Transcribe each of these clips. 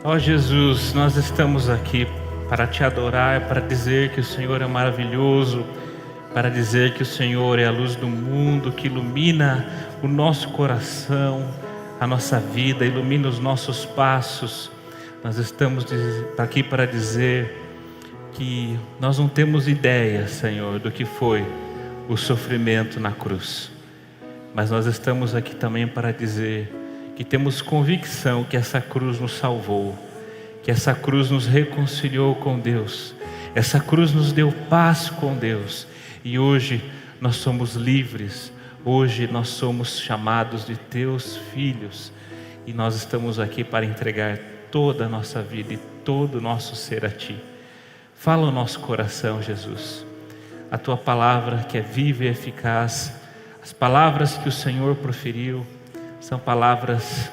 Ó Jesus, nós estamos aqui para te adorar, para dizer que o Senhor é maravilhoso, para dizer que o Senhor é a luz do mundo, que ilumina o nosso coração, a nossa vida, ilumina os nossos passos. Nós estamos aqui para dizer que nós não temos ideia, Senhor, do que foi o sofrimento na cruz. Mas nós estamos aqui também para dizer que temos convicção que essa cruz nos salvou, que essa cruz nos reconciliou com Deus, essa cruz nos deu paz com Deus, e hoje nós somos livres, hoje nós somos chamados de teus filhos, e nós estamos aqui para entregar toda a nossa vida e todo o nosso ser a Ti. Fala o nosso coração, Jesus, a Tua palavra que é viva e eficaz, as palavras que o Senhor proferiu, são palavras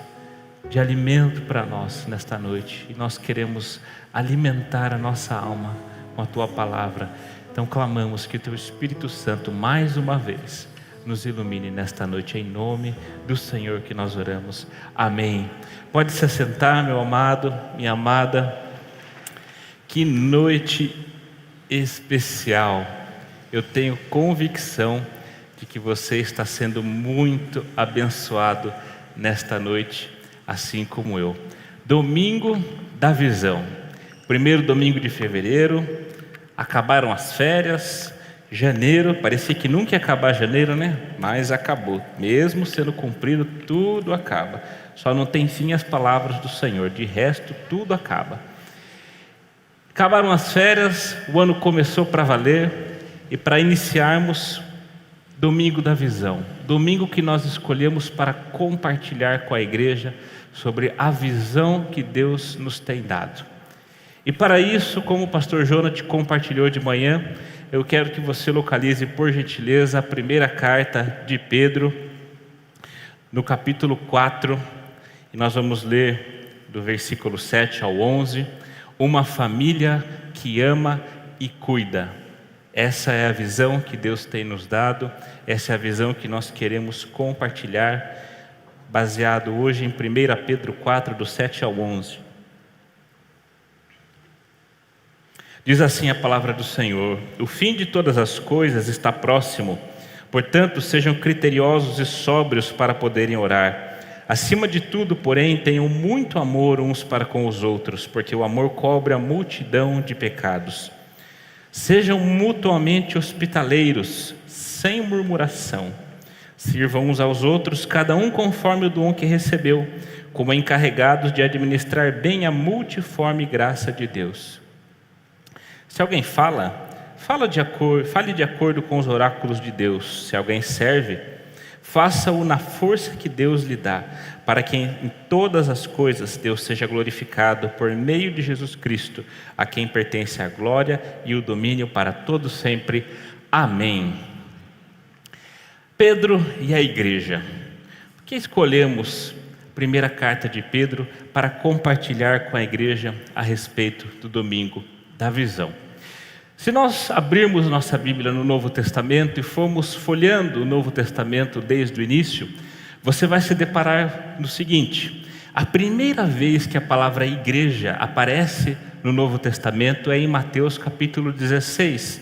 de alimento para nós nesta noite, e nós queremos alimentar a nossa alma com a Tua palavra. Então clamamos que o Teu Espírito Santo mais uma vez nos ilumine nesta noite, em nome do Senhor que nós oramos, amém. Pode se assentar, meu amado, minha amada. Que noite especial. Eu tenho convicção de que você está sendo muito abençoado nesta noite, assim como eu. Domingo da visão, primeiro domingo de fevereiro, acabaram as férias, janeiro, parecia que nunca ia acabar janeiro, né? Mas acabou, mesmo sendo cumprido, tudo acaba. Só não tem fim as palavras do Senhor, de resto tudo acaba. Acabaram as férias, o ano começou para valer, e para iniciarmos Domingo da Visão, domingo que nós escolhemos para compartilhar com a igreja sobre a visão que Deus nos tem dado. E para isso, como o pastor Jonas te compartilhou de manhã, eu quero que você localize, por gentileza, a primeira carta de Pedro, no capítulo 4, e nós vamos ler do versículo 7 ao 11, uma família que ama e cuida. Essa é a visão que Deus tem nos dado, essa é a visão que nós queremos compartilhar, baseado hoje em 1 Pedro 4, do 7 ao 11. Diz assim a palavra do Senhor: o fim de todas as coisas está próximo, portanto sejam criteriosos e sóbrios para poderem orar. Acima de tudo, porém, tenham muito amor uns para com os outros, porque o amor cobre a multidão de pecados. Sejam mutuamente hospitaleiros, sem murmuração. Sirvam uns aos outros, cada um conforme o dom que recebeu, como encarregados de administrar bem a multiforme graça de Deus. Se alguém fale de acordo com os oráculos de Deus. Se alguém serve, faça-o na força que Deus lhe dá, para que em todas as coisas Deus seja glorificado por meio de Jesus Cristo, a quem pertence a glória e o domínio para todos sempre. Amém. Pedro e a igreja. Por que escolhemos a primeira carta de Pedro para compartilhar com a igreja a respeito do domingo da visão? Se nós abrirmos nossa Bíblia no Novo Testamento e formos folheando o Novo Testamento desde o início, você vai se deparar no seguinte: a primeira vez que a palavra igreja aparece no Novo Testamento é em Mateus capítulo 16,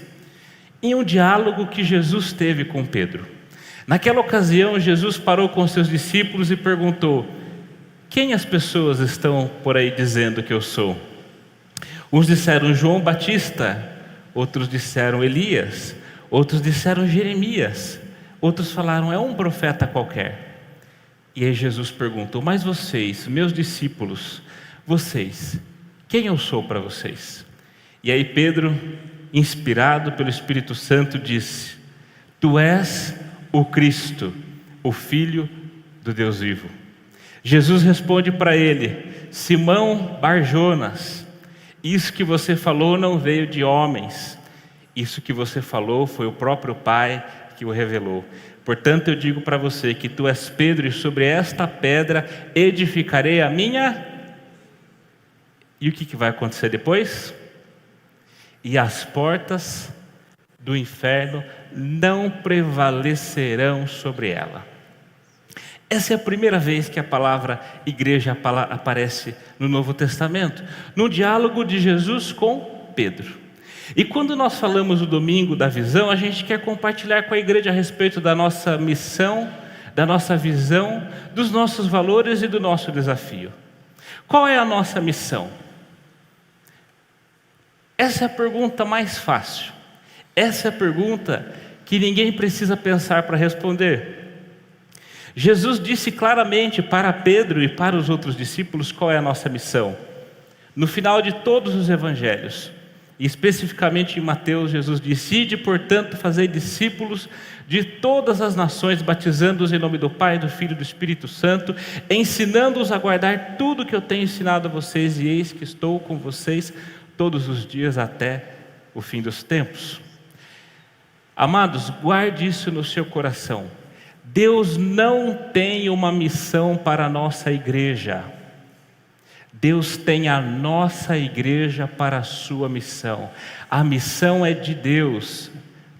em um diálogo que Jesus teve com Pedro. Naquela ocasião, Jesus parou com seus discípulos e perguntou: quem as pessoas estão por aí dizendo que eu sou? Uns disseram João Batista, outros disseram Elias, outros disseram Jeremias, outros falaram é um profeta qualquer. E aí Jesus perguntou: mas vocês, meus discípulos, vocês, quem eu sou para vocês? E aí Pedro, inspirado pelo Espírito Santo, disse: tu és o Cristo, o Filho do Deus vivo. Jesus responde para ele: Simão Bar-Jonas, isso que você falou não veio de homens, isso que você falou foi o próprio Pai que o revelou. Portanto eu digo para você que tu és Pedro, e sobre esta pedra edificarei a minha... E o que vai acontecer depois? E as portas do inferno não prevalecerão sobre ela. Essa é a primeira vez que a palavra igreja aparece no Novo Testamento, no diálogo de Jesus com Pedro. E quando nós falamos no domingo da visão, a gente quer compartilhar com a igreja a respeito da nossa missão, da nossa visão, dos nossos valores e do nosso desafio. Qual é a nossa missão? Essa é a pergunta mais fácil. Essa é a pergunta que ninguém precisa pensar para responder. Jesus disse claramente para Pedro e para os outros discípulos qual é a nossa missão. No final de todos os evangelhos, e especificamente em Mateus, Jesus disse: ide, portanto, fazei discípulos de todas as nações, batizando-os em nome do Pai, do Filho e do Espírito Santo, ensinando-os a guardar tudo que eu tenho ensinado a vocês, e eis que estou com vocês todos os dias até o fim dos tempos. Amados, guarde isso no seu coração. Deus não tem uma missão para a nossa igreja. Deus tem a nossa igreja para a sua missão. A missão é de Deus.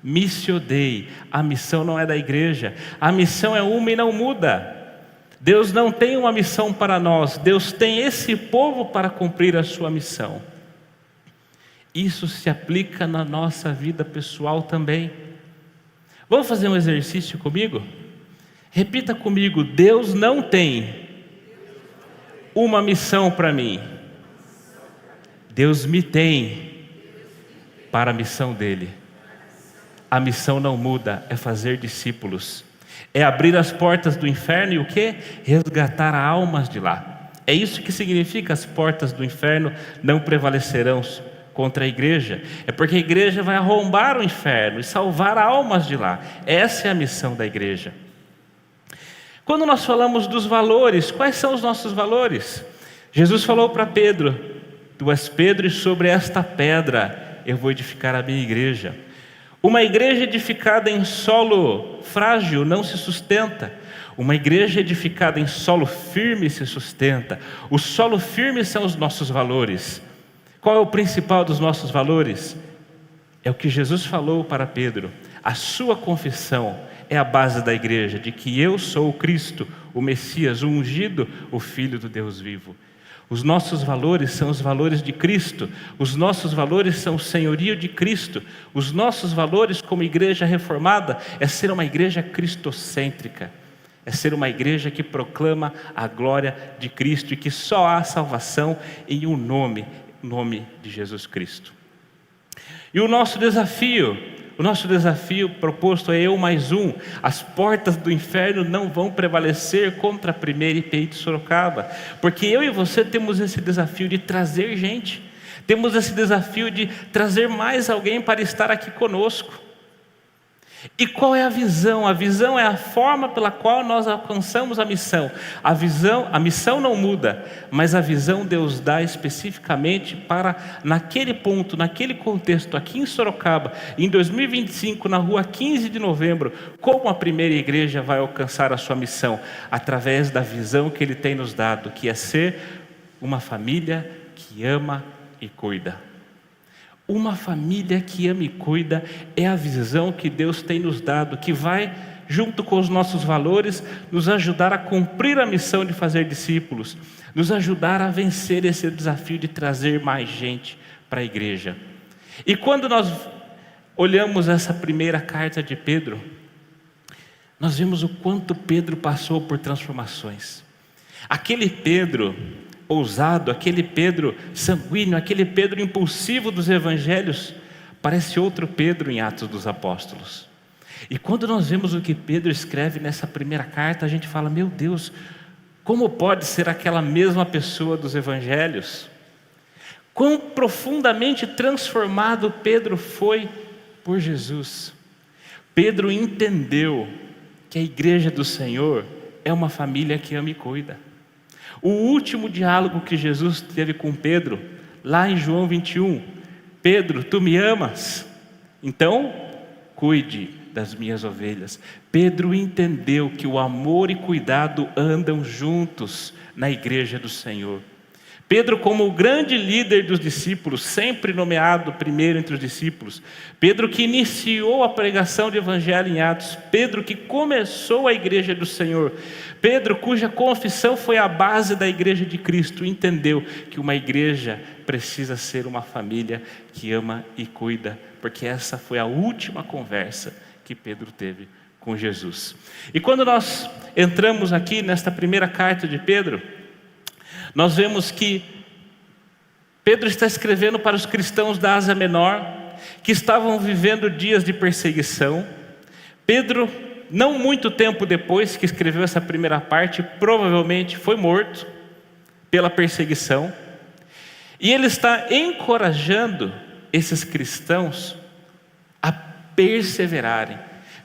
Missio Dei. A missão não é da igreja. A missão é uma e não muda. Deus não tem uma missão para nós. Deus tem esse povo para cumprir a sua missão. Isso se aplica na nossa vida pessoal também. Vamos fazer um exercício comigo? Repita comigo: Deus não tem uma missão para mim. Deus me tem para a missão dele. A missão não muda, é fazer discípulos. É abrir as portas do inferno e o quê? Resgatar almas de lá. É isso que significa: as portas do inferno não prevalecerão contra a igreja. É porque a igreja vai arrombar o inferno e salvar almas de lá. Essa é a missão da igreja. Quando nós falamos dos valores, quais são os nossos valores? Jesus falou para Pedro: tu és Pedro, e sobre esta pedra eu vou edificar a minha igreja. Uma igreja edificada em solo frágil não se sustenta. Uma igreja edificada em solo firme se sustenta. O solo firme são os nossos valores. Qual é o principal dos nossos valores? É o que Jesus falou para Pedro: a sua confissão é a base da igreja, de que eu sou o Cristo, o Messias, o ungido, o Filho do Deus vivo. Os nossos valores são os valores de Cristo. Os nossos valores são o senhorio de Cristo. Os nossos valores como igreja reformada é ser uma igreja cristocêntrica. É ser uma igreja que proclama a glória de Cristo e que só há salvação em um nome, o nome de Jesus Cristo. E o nosso desafio proposto é eu mais um. As portas do inferno não vão prevalecer contra a primeira IPI de Sorocaba, porque eu e você temos esse desafio de trazer gente, temos esse desafio de trazer mais alguém para estar aqui conosco. E qual é a visão? A visão é a forma pela qual nós alcançamos a missão. A missão não muda, mas a visão Deus dá especificamente para naquele ponto, naquele contexto, aqui em Sorocaba, em 2025, na rua 15 de novembro, como a primeira igreja vai alcançar a sua missão? Através da visão que Ele tem nos dado, que é ser uma família que ama e cuida. Uma família que ama e cuida é a visão que Deus tem nos dado, que vai, junto com os nossos valores, nos ajudar a cumprir a missão de fazer discípulos, nos ajudar a vencer esse desafio de trazer mais gente para a igreja. E quando nós olhamos essa primeira carta de Pedro, nós vemos o quanto Pedro passou por transformações. Aquele Pedro ousado, aquele Pedro sanguíneo, aquele Pedro impulsivo dos evangelhos, parece outro Pedro em Atos dos Apóstolos. E quando nós vemos o que Pedro escreve nessa primeira carta, a gente fala: meu Deus, como pode ser aquela mesma pessoa dos evangelhos? Quão profundamente transformado Pedro foi por Jesus. Pedro entendeu que a igreja do Senhor é uma família que ama e cuida. O último diálogo que Jesus teve com Pedro, lá em João 21, Pedro, tu me amas? Então, cuide das minhas ovelhas. Pedro entendeu que o amor e cuidado andam juntos na igreja do Senhor. Pedro, como o grande líder dos discípulos, sempre nomeado primeiro entre os discípulos. Pedro que iniciou a pregação do evangelho em Atos. Pedro que começou a igreja do Senhor. Pedro cuja confissão foi a base da igreja de Cristo. Entendeu que uma igreja precisa ser uma família que ama e cuida. Porque essa foi a última conversa que Pedro teve com Jesus. E quando nós entramos aqui nesta primeira carta de Pedro, nós vemos que Pedro está escrevendo para os cristãos da Ásia Menor, que estavam vivendo dias de perseguição. Pedro, não muito tempo depois que escreveu essa primeira parte, provavelmente foi morto pela perseguição. E ele está encorajando esses cristãos a perseverarem.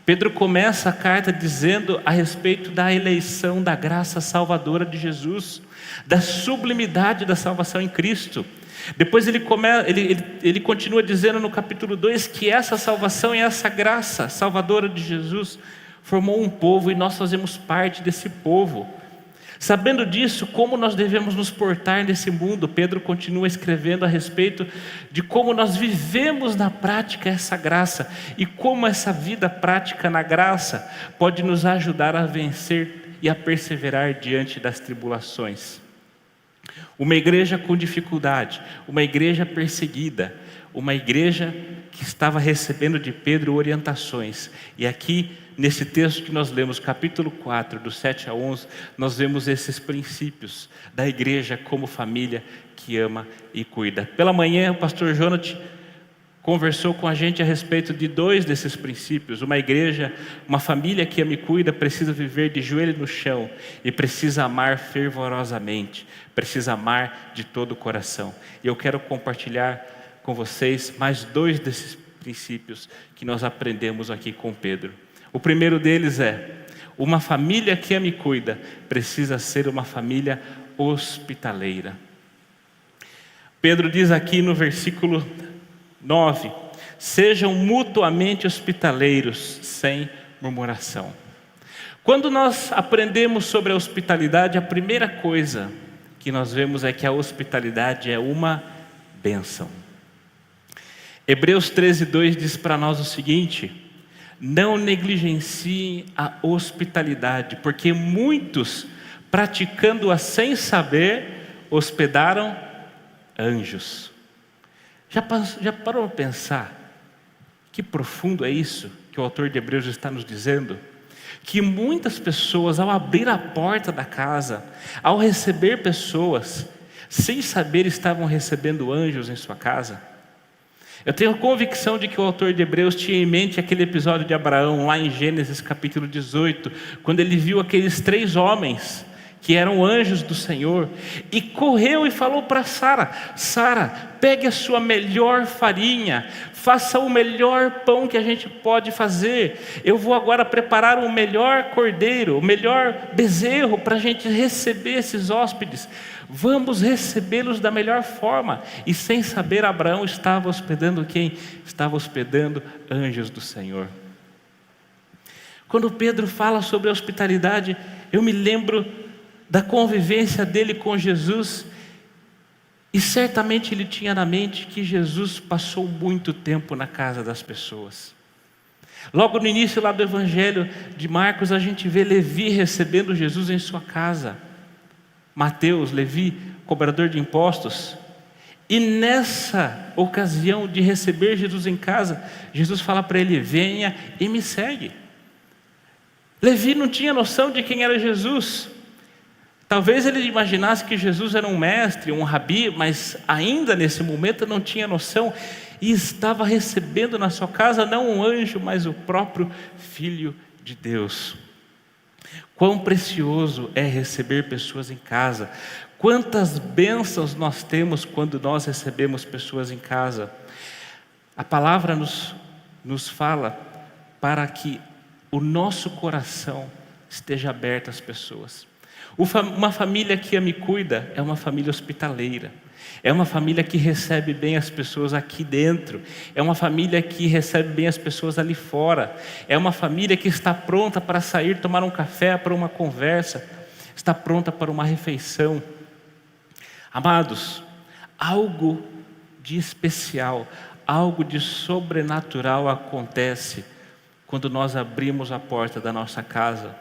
Pedro começa a carta dizendo a respeito da eleição da graça salvadora de Jesus, da sublimidade da salvação em Cristo. Depois ele continua dizendo no capítulo 2 que essa salvação e essa graça salvadora de Jesus formou um povo e nós fazemos parte desse povo. Sabendo disso, como nós devemos nos portar nesse mundo, Pedro continua escrevendo a respeito de como nós vivemos na prática essa graça e como essa vida prática na graça pode nos ajudar a vencer e a perseverar diante das tribulações. Uma igreja com dificuldade, uma igreja perseguida, uma igreja que estava recebendo de Pedro orientações. E aqui, nesse texto que nós lemos, capítulo 4, do 7 a 11, nós vemos esses princípios da igreja como família que ama e cuida. Pela manhã, o pastor Jonathan conversou com a gente a respeito de 2 desses princípios. Uma igreja, uma família que ama e cuida, precisa viver de joelho no chão e precisa amar fervorosamente, precisa amar de todo o coração. E eu quero compartilhar com vocês mais 2 desses princípios que nós aprendemos aqui com Pedro. O primeiro deles é: uma família que ama e cuida precisa ser uma família hospitaleira. Pedro diz aqui no versículo 9: sejam mutuamente hospitaleiros, sem murmuração. Quando nós aprendemos sobre a hospitalidade, a primeira coisa que nós vemos é que a hospitalidade é uma bênção. Hebreus 13:2 diz para nós o seguinte: não negligenciem a hospitalidade, porque muitos, praticando-a sem saber, hospedaram anjos. Já parou para pensar que profundo é isso que o autor de Hebreus está nos dizendo? Que muitas pessoas, ao abrir a porta da casa, ao receber pessoas, sem saber estavam recebendo anjos em sua casa. Eu tenho convicção de que o autor de Hebreus tinha em mente aquele episódio de Abraão, lá em Gênesis capítulo 18, quando ele viu aqueles 3 homens que eram anjos do Senhor, e correu e falou para Sara: Sara, pegue a sua melhor farinha, faça o melhor pão que a gente pode fazer, eu vou agora preparar o melhor cordeiro, o melhor bezerro para a gente receber esses hóspedes, vamos recebê-los da melhor forma. E sem saber, Abraão estava hospedando quem? Estava hospedando anjos do Senhor. Quando Pedro fala sobre a hospitalidade, eu me lembro da convivência dele com Jesus, e certamente ele tinha na mente que Jesus passou muito tempo na casa das pessoas. Logo no início lá do Evangelho de Marcos, a gente vê Levi recebendo Jesus em sua casa. Mateus, Levi, cobrador de impostos. E nessa ocasião de receber Jesus em casa, Jesus fala para ele: venha e me segue. Levi não tinha noção de quem era Jesus. Talvez ele imaginasse que Jesus era um mestre, um rabi, mas ainda nesse momento não tinha noção, e estava recebendo na sua casa não um anjo, mas o próprio Filho de Deus. Quão precioso é receber pessoas em casa. Quantas bênçãos nós temos quando nós recebemos pessoas em casa. A palavra nos fala para que o nosso coração esteja aberto às pessoas. Uma família que ama e cuida é uma família hospitaleira. É uma família que recebe bem as pessoas aqui dentro. É uma família que recebe bem as pessoas ali fora. É uma família que está pronta para sair, tomar um café, para uma conversa. Está pronta para uma refeição. Amados, algo de especial, algo de sobrenatural acontece quando nós abrimos a porta da nossa casa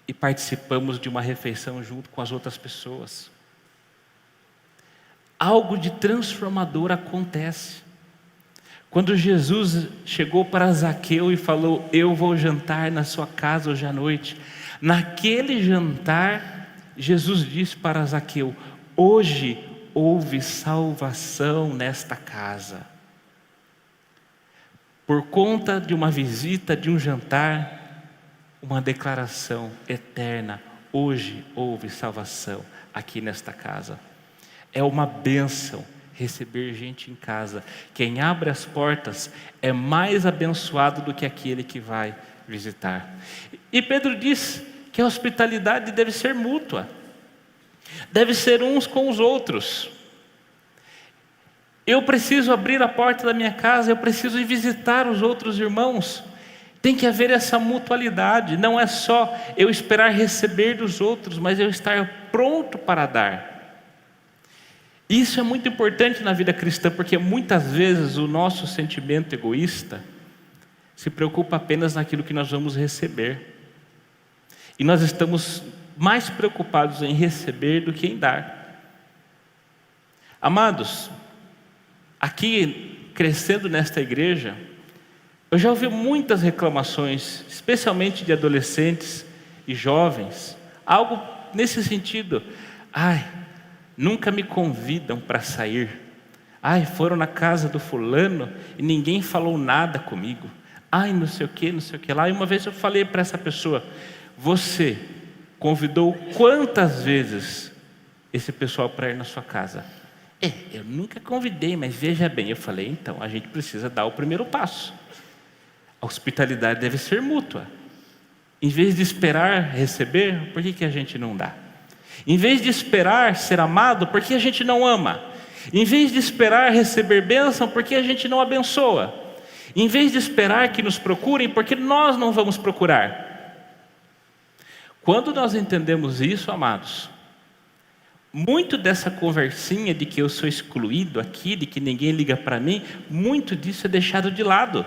e participamos de uma refeição junto com as outras pessoas. Algo de transformador acontece. Quando Jesus chegou para Zaqueu e falou: eu vou jantar na sua casa hoje à noite. Naquele jantar, Jesus disse para Zaqueu: hoje houve salvação nesta casa. Por conta de uma visita, de um jantar, uma declaração eterna: hoje houve salvação aqui nesta casa. É uma bênção receber gente em casa. Quem abre as portas é mais abençoado do que aquele que vai visitar. E Pedro diz que a hospitalidade deve ser mútua, deve ser uns com os outros. Eu preciso abrir a porta da minha casa, eu preciso ir visitar os outros irmãos. Tem que haver essa mutualidade, não é só eu esperar receber dos outros, mas eu estar pronto para dar. Isso é muito importante na vida cristã, porque muitas vezes o nosso sentimento egoísta se preocupa apenas naquilo que nós vamos receber. E nós estamos mais preocupados em receber do que em dar. Amados, aqui, crescendo nesta igreja, eu já ouvi muitas reclamações, especialmente de adolescentes e jovens, algo nesse sentido: nunca me convidam para sair. Foram na casa do fulano e ninguém falou nada comigo. Não sei o que lá. E uma vez eu falei para essa pessoa: você convidou quantas vezes esse pessoal para ir na sua casa? Eu nunca convidei, mas veja bem. Eu falei: então, a gente precisa dar o primeiro passo. A hospitalidade deve ser mútua. Em vez de esperar receber, por que a gente não dá? Em vez de esperar ser amado, por que a gente não ama? Em vez de esperar receber bênção, por que a gente não abençoa? Em vez de esperar que nos procurem, por que nós não vamos procurar? Quando nós entendemos isso, amados, muito dessa conversinha de que eu sou excluído aqui, de que ninguém liga para mim, muito disso é deixado de lado.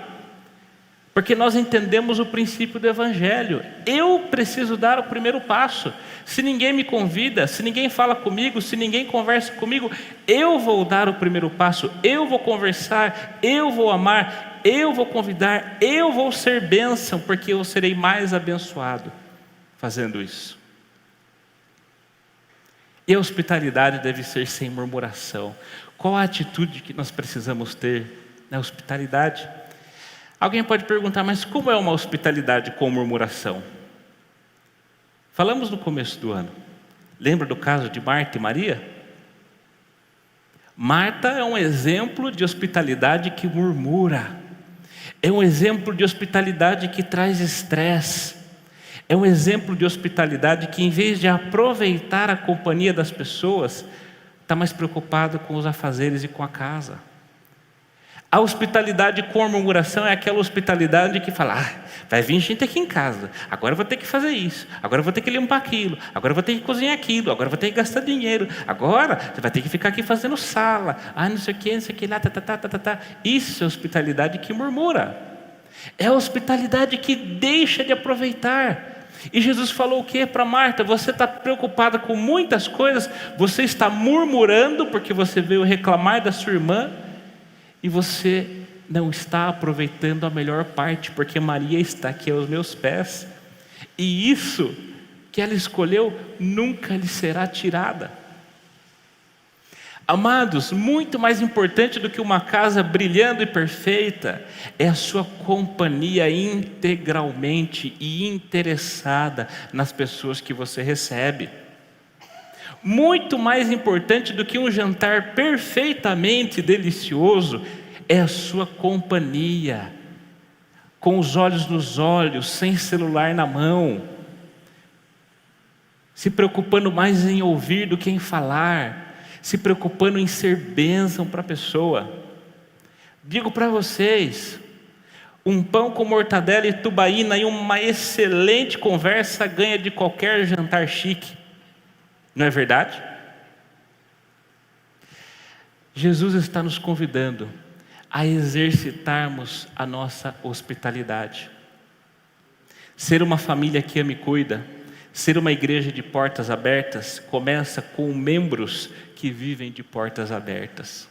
Porque nós entendemos o princípio do Evangelho. Eu preciso dar o primeiro passo. Se ninguém me convida, se ninguém fala comigo, se ninguém conversa comigo, eu vou dar o primeiro passo. Eu vou conversar, eu vou amar, eu vou convidar, eu vou ser bênção, porque eu serei mais abençoado fazendo isso. E a hospitalidade deve ser sem murmuração. Qual a atitude que nós precisamos ter na hospitalidade? Alguém pode perguntar: mas como é uma hospitalidade com murmuração? Falamos no começo do ano. Lembra do caso de Marta e Maria? Marta é um exemplo de hospitalidade que murmura. É um exemplo de hospitalidade que traz estresse. É um exemplo de hospitalidade que, em vez de aproveitar a companhia das pessoas, está mais preocupado com os afazeres e com a casa. A hospitalidade com murmuração é aquela hospitalidade que fala: vai vir gente aqui em casa, agora eu vou ter que fazer isso, agora eu vou ter que limpar aquilo, agora eu vou ter que cozinhar aquilo, agora eu vou ter que gastar dinheiro, agora você vai ter que ficar aqui fazendo sala, não sei o que lá, Isso é hospitalidade que murmura. É a hospitalidade que deixa de aproveitar. E Jesus falou o que para Marta? Você está preocupada com muitas coisas, você está murmurando porque você veio reclamar da sua irmã, e você não está aproveitando a melhor parte, porque Maria está aqui aos meus pés, e isso que ela escolheu nunca lhe será tirada. Amados, muito mais importante do que uma casa brilhando e perfeita é a sua companhia integralmente e interessada nas pessoas que você recebe. Muito mais importante do que um jantar perfeitamente delicioso é a sua companhia, com os olhos nos olhos, sem celular na mão, se preocupando mais em ouvir do que em falar, se preocupando em ser bênção para a pessoa. Digo para vocês, um pão com mortadela e tubaína e uma excelente conversa ganha de qualquer jantar chique. Não é verdade? Jesus está nos convidando a exercitarmos a nossa hospitalidade. Ser uma família que ama e cuida, ser uma igreja de portas abertas, começa com membros que vivem de portas abertas.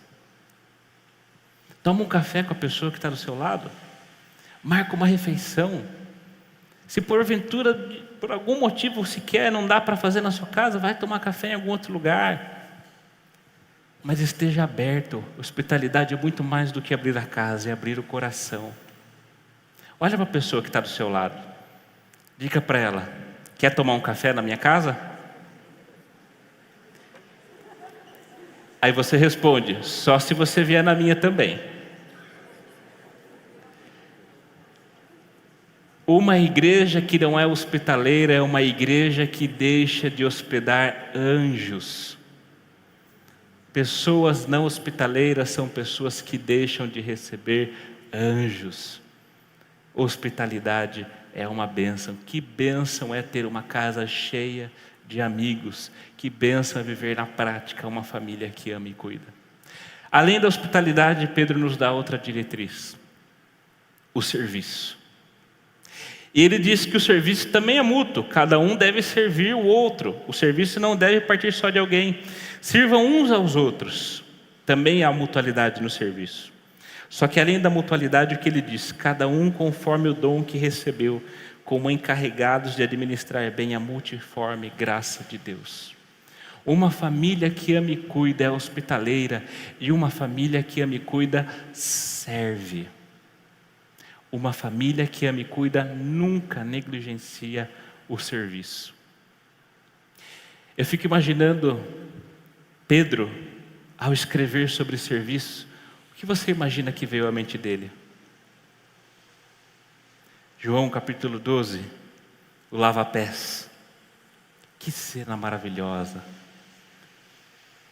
Toma um café com a pessoa que está do seu lado, marca uma refeição. Se porventura, por algum motivo sequer não dá para fazer na sua casa, vai tomar café em algum outro lugar. Mas esteja aberto. Hospitalidade é muito mais do que abrir a casa, é abrir o coração. Olha para a pessoa que está do seu lado. Diga para ela: quer tomar um café na minha casa? Aí você responde: só se você vier na minha também. Uma igreja que não é hospitaleira é uma igreja que deixa de hospedar anjos. Pessoas não hospitaleiras são pessoas que deixam de receber anjos. Hospitalidade é uma bênção. Que bênção é ter uma casa cheia de amigos. Que bênção é viver na prática uma família que ama e cuida. Além da hospitalidade, Pedro nos dá outra diretriz: o serviço. E ele diz que o serviço também é mútuo, cada um deve servir o outro. O serviço não deve partir só de alguém. Sirvam uns aos outros. Também há mutualidade no serviço. Só que além da mutualidade, o que ele diz? Cada um conforme o dom que recebeu, como encarregados de administrar bem a multiforme graça de Deus. Uma família que ama e cuida é hospitaleira, e uma família que ama e cuida serve. Uma família que ama e cuida nunca negligencia o serviço. Eu fico imaginando Pedro, ao escrever sobre serviço, o que você imagina que veio à mente dele? João capítulo 12, o lava-pés. Que cena maravilhosa.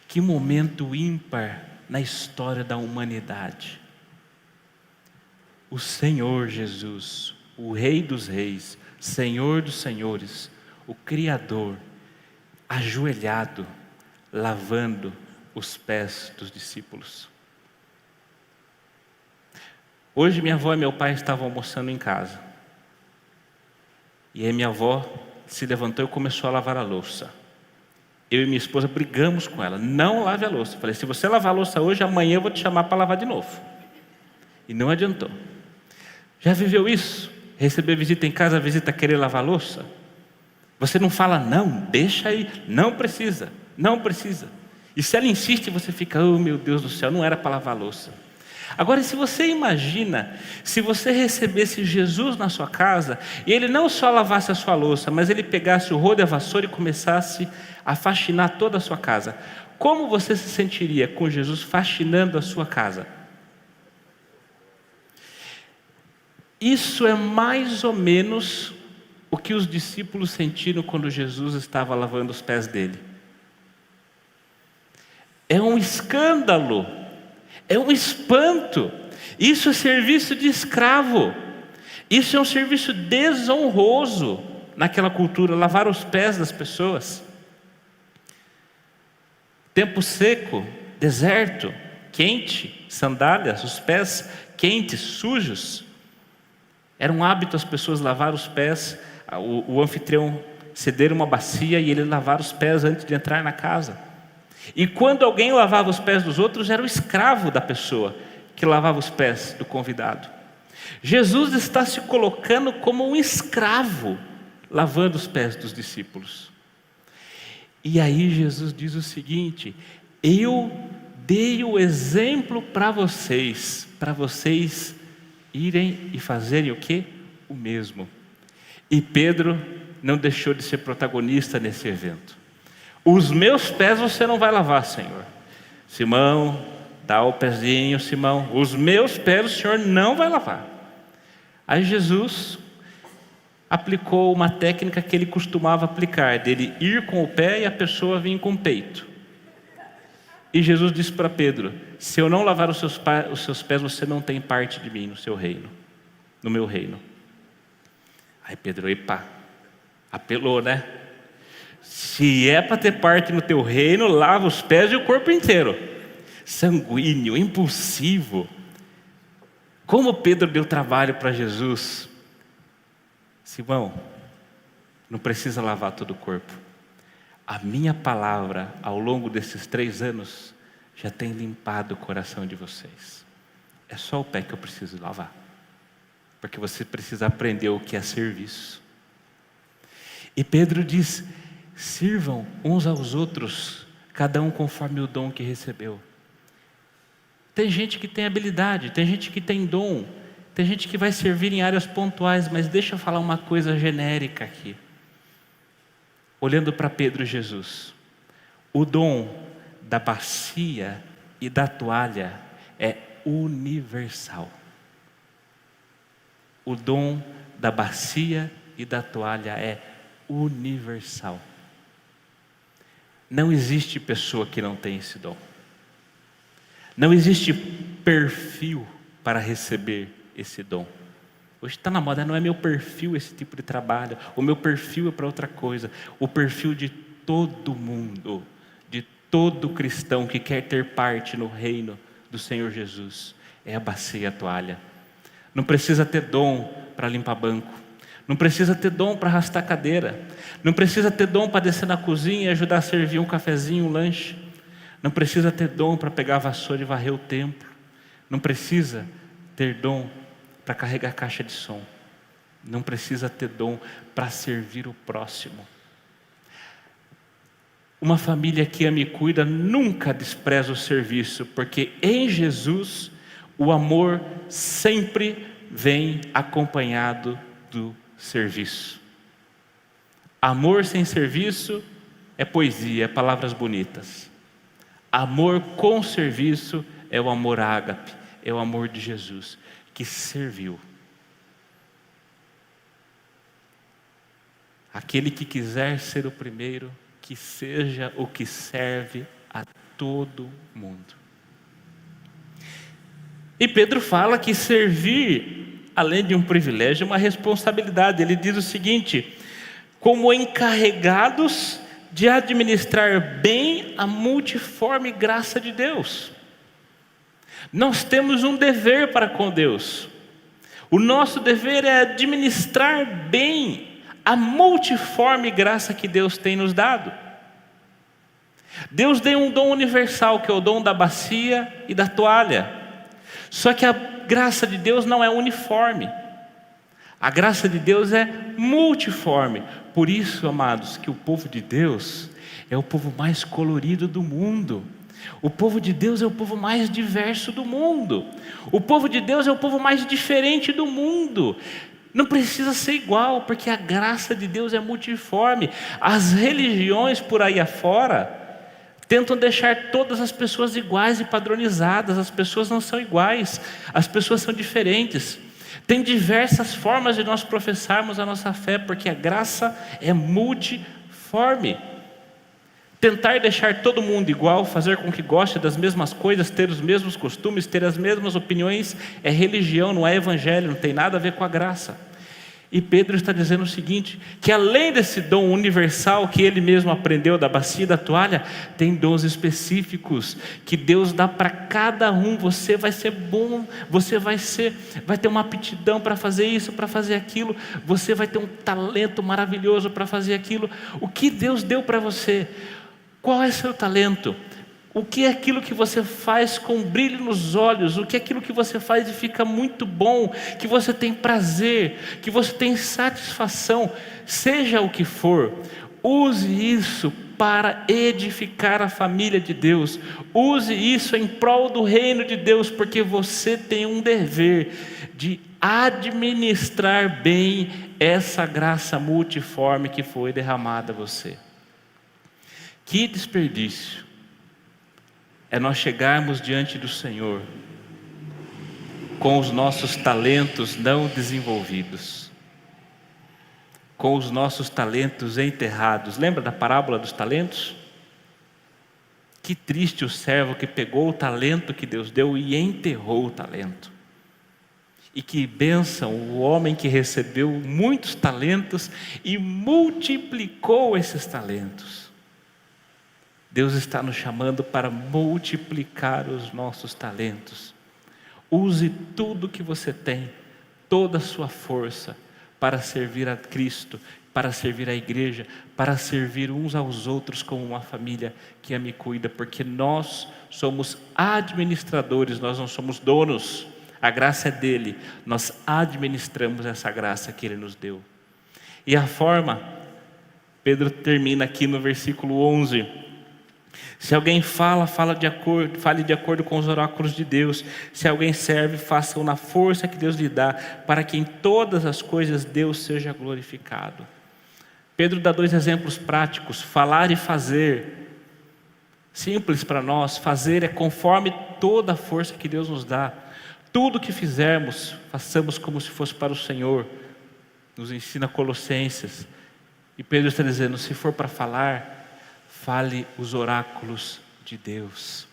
Que momento ímpar na história da humanidade. O Senhor Jesus, o Rei dos Reis, Senhor dos Senhores, o Criador, ajoelhado, lavando os pés dos discípulos. Hoje minha avó e meu pai estavam almoçando em casa. E aí minha avó se levantou e começou a lavar a louça. Eu e minha esposa brigamos com ela: não lave a louça. Falei: se você lavar a louça hoje, amanhã eu vou te chamar para lavar de novo. E não adiantou. Já viveu isso? Receber visita em casa, a visita querer lavar a louça? Você não fala: não, deixa aí, não precisa, não precisa. E se ela insiste, você fica: oh meu Deus do céu, não era para lavar a louça. Agora, se você imagina, se você recebesse Jesus na sua casa, e Ele não só lavasse a sua louça, mas Ele pegasse o rodo e a vassoura e começasse a faxinar toda a sua casa, como você se sentiria com Jesus faxinando a sua casa? Isso é mais ou menos o que os discípulos sentiram quando Jesus estava lavando os pés dele. É um escândalo, é um espanto. Isso é serviço de escravo. Isso é um serviço desonroso naquela cultura, lavar os pés das pessoas. Tempo seco, deserto, quente, sandálias, os pés quentes, sujos. Era um hábito as pessoas lavar os pés, o anfitrião ceder uma bacia e ele lavar os pés antes de entrar na casa. E quando alguém lavava os pés dos outros, era o escravo da pessoa que lavava os pés do convidado. Jesus está se colocando como um escravo, lavando os pés dos discípulos. E aí Jesus diz o seguinte: eu dei o exemplo para vocês irem e fazerem o quê? O mesmo. E Pedro não deixou de ser protagonista nesse evento. Os meus pés você não vai lavar, Senhor. Simão, dá o pezinho, Simão. Os meus pés o Senhor não vai lavar. Aí Jesus aplicou uma técnica que ele costumava aplicar, dele ir com o pé e a pessoa vir com o peito. E Jesus disse para Pedro: se eu não lavar os seus pés, você não tem parte de mim no seu reino, no meu reino. Aí Pedro, epa, apelou, né? Se é para ter parte no teu reino, lava os pés e o corpo inteiro. sanguíneo, impulsivo. Como Pedro deu trabalho para Jesus. Simão, não precisa lavar todo o corpo. A minha palavra, ao longo desses 3 anos, já tem limpado o coração de vocês. É só o pé que eu preciso lavar. Porque você precisa aprender o que é serviço. E Pedro diz, sirvam uns aos outros, cada um conforme o dom que recebeu. Tem gente que tem habilidade, tem gente que tem dom, tem gente que vai servir em áreas pontuais, mas deixa eu falar uma coisa genérica aqui. Olhando para Pedro e Jesus, o dom da bacia e da toalha é universal. O dom da bacia e da toalha é universal. Não existe pessoa que não tem esse dom. Não existe perfil para receber esse dom. Hoje está na moda, não é meu perfil esse tipo de trabalho. O meu perfil é para outra coisa. O perfil de todo mundo, de todo cristão que quer ter parte no reino do Senhor Jesus, é a bacia e a toalha. Não precisa ter dom para limpar banco. Não precisa ter dom para arrastar cadeira. Não precisa ter dom para descer na cozinha e ajudar a servir um cafezinho, um lanche. Não precisa ter dom para pegar a vassoura e varrer o templo. Não precisa ter dom para carregar a caixa de som. Não precisa ter dom para servir o próximo. Uma família que ama e cuida nunca despreza o serviço, porque em Jesus o amor sempre vem acompanhado do serviço. Amor sem serviço é poesia, é palavras bonitas. Amor com serviço é o amor ágape, é o amor de Jesus, que serviu. Aquele que quiser ser o primeiro, que seja o que serve a todo mundo. E Pedro fala que servir, além de um privilégio, é uma responsabilidade. Ele diz o seguinte: como encarregados de administrar bem a multiforme graça de Deus. Nós temos um dever para com Deus. O nosso dever é administrar bem a multiforme graça que Deus tem nos dado. Deus deu um dom universal, que é o dom da bacia e da toalha. Só que a graça de Deus não é uniforme. A graça de Deus é multiforme. Por isso, amados, que o povo de Deus é o povo mais colorido do mundo. O povo de Deus é o povo mais diverso do mundo. O povo de Deus é o povo mais diferente do mundo. Não precisa ser igual, porque a graça de Deus é multiforme. As religiões por aí afora tentam deixar todas as pessoas iguais e padronizadas. As pessoas não são iguais, as pessoas são diferentes. Tem diversas formas de nós professarmos a nossa fé, porque a graça é multiforme. Tentar deixar todo mundo igual, fazer com que goste das mesmas coisas, ter os mesmos costumes, ter as mesmas opiniões, é religião, não é evangelho, não tem nada a ver com a graça. E Pedro está dizendo o seguinte, que além desse dom universal que ele mesmo aprendeu da bacia e da toalha, tem dons específicos que Deus dá para cada um. Você vai ser bom, você vai ter uma aptidão para fazer isso, para fazer aquilo, você vai ter um talento maravilhoso para fazer aquilo. O que Deus deu para você? Qual é seu talento? O que é aquilo que você faz com brilho nos olhos? O que é aquilo que você faz e fica muito bom? Que você tem prazer, que você tem satisfação? Seja o que for, use isso para edificar a família de Deus. Use isso em prol do reino de Deus, porque você tem um dever de administrar bem essa graça multiforme que foi derramada a você. Que desperdício é nós chegarmos diante do Senhor com os nossos talentos não desenvolvidos, com os nossos talentos enterrados. Lembra da parábola dos talentos? Que triste o servo que pegou o talento que Deus deu e enterrou o talento. E que bênção o homem que recebeu muitos talentos e multiplicou esses talentos. Deus está nos chamando para multiplicar os nossos talentos. Use tudo que você tem, toda a sua força, para servir a Cristo, para servir a igreja, para servir uns aos outros como uma família que me cuida, porque nós somos administradores, nós não somos donos, a graça é dele, nós administramos essa graça que ele nos deu. E a forma, Pedro termina aqui no versículo 11, se alguém fale de acordo com os oráculos de Deus. Se alguém serve, faça-o na força que Deus lhe dá, para que em todas as coisas Deus seja glorificado. Pedro dá 2 exemplos práticos, falar e fazer. Simples para nós, fazer é conforme toda a força que Deus nos dá. Tudo que fizermos, façamos como se fosse para o Senhor. Nos ensina Colossenses. E Pedro está dizendo, se for para falar, fale os oráculos de Deus.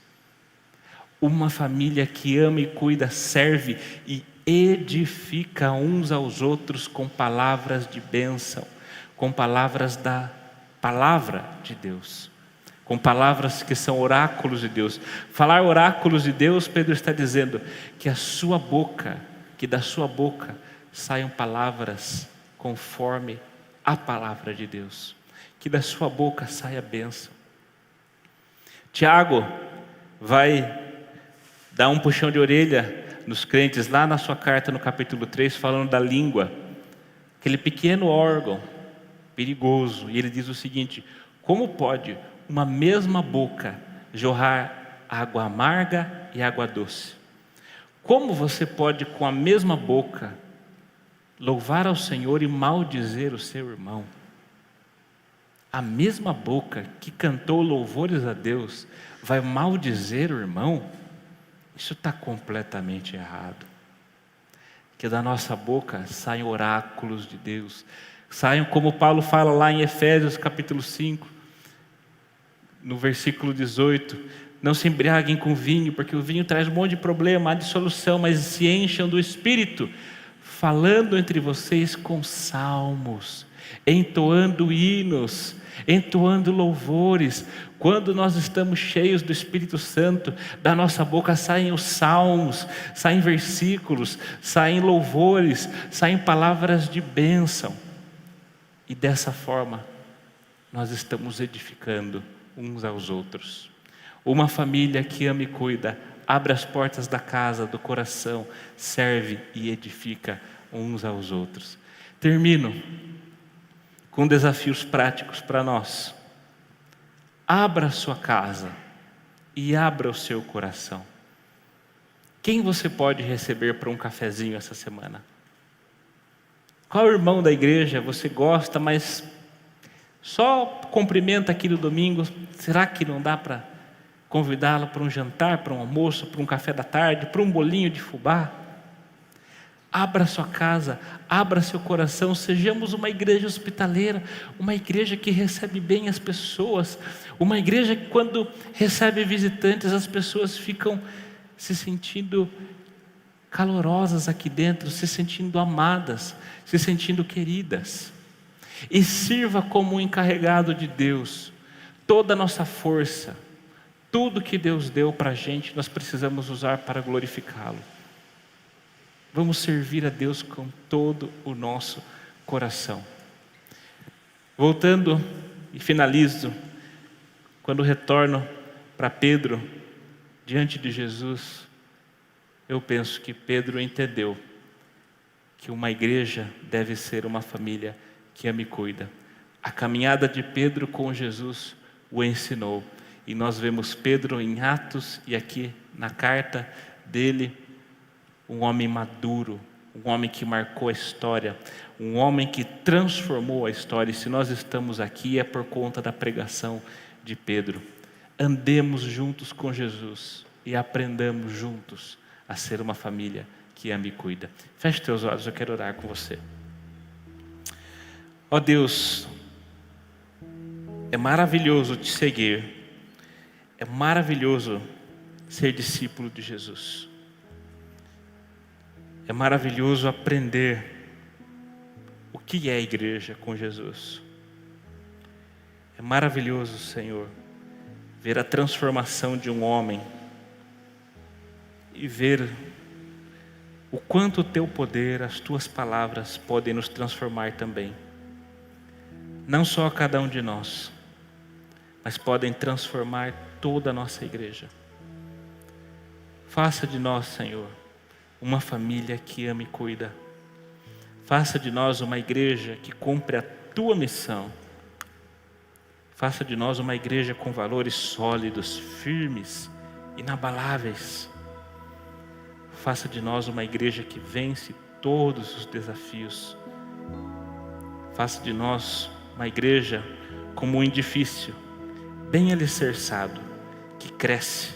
Uma família que ama e cuida, serve e edifica uns aos outros com palavras de bênção, com palavras da palavra de Deus, com palavras que são oráculos de Deus. Falar oráculos de Deus, Pedro está dizendo que da sua boca saiam palavras conforme a palavra de Deus. Que da sua boca saia a bênção. Tiago vai dar um puxão de orelha nos crentes lá na sua carta no capítulo 3, falando da língua, aquele pequeno órgão perigoso, e ele diz o seguinte: como pode uma mesma boca jorrar água amarga e água doce? Como você pode com a mesma boca louvar ao Senhor e maldizer o seu irmão? A mesma boca que cantou louvores a Deus vai maldizer o irmão? Isso está completamente errado. Que da nossa boca saiam oráculos de Deus, saiam como Paulo fala lá em Efésios capítulo 5, no versículo 18, não se embriaguem com vinho, porque o vinho traz um monte de problema, há dissolução, mas se encham do Espírito, falando entre vocês com salmos, entoando hinos, entoando louvores. Quando nós estamos cheios do Espírito Santo, da nossa boca saem os salmos, saem versículos, saem louvores, saem palavras de bênção. E dessa forma, nós estamos edificando uns aos outros. Uma família que ama e cuida, abre as portas da casa, do coração, serve e edifica uns aos outros. Termino com desafios práticos para nós. Abra a sua casa e abra o seu coração. Quem você pode receber para um cafezinho essa semana? Qual irmão da igreja você gosta, mas só cumprimenta aqui no domingo? Será que não dá para convidá-lo para um jantar, para um almoço, para um café da tarde, para um bolinho de fubá? Abra sua casa, abra seu coração, sejamos uma igreja hospitaleira, uma igreja que recebe bem as pessoas, uma igreja que quando recebe visitantes as pessoas ficam se sentindo calorosas aqui dentro, se sentindo amadas, se sentindo queridas. E sirva como um encarregado de Deus. Toda a nossa força, tudo que Deus deu para a gente, nós precisamos usar para glorificá-lo. Vamos servir a Deus com todo o nosso coração. Voltando e finalizo, quando retorno para Pedro, diante de Jesus, eu penso que Pedro entendeu que uma igreja deve ser uma família que ama e cuida. A caminhada de Pedro com Jesus o ensinou. E nós vemos Pedro em Atos e aqui na carta dele, um homem maduro, um homem que marcou a história, um homem que transformou a história. E se nós estamos aqui é por conta da pregação de Pedro. Andemos juntos com Jesus e aprendamos juntos a ser uma família que ama e cuida. Feche teus olhos, eu quero orar com você. Ó Deus, é maravilhoso te seguir, é maravilhoso ser discípulo de Jesus. É maravilhoso aprender o que é a igreja com Jesus. É maravilhoso, Senhor, ver a transformação de um homem e ver o quanto o teu poder, as tuas palavras podem nos transformar também. Não só a cada um de nós, mas podem transformar toda a nossa igreja. Faça de nós, Senhor, uma família que ama e cuida. Faça de nós uma igreja que cumpre a tua missão. Faça de nós uma igreja com valores sólidos, firmes, inabaláveis. Faça de nós uma igreja que vence todos os desafios. Faça de nós uma igreja como um edifício, bem alicerçado, que cresce,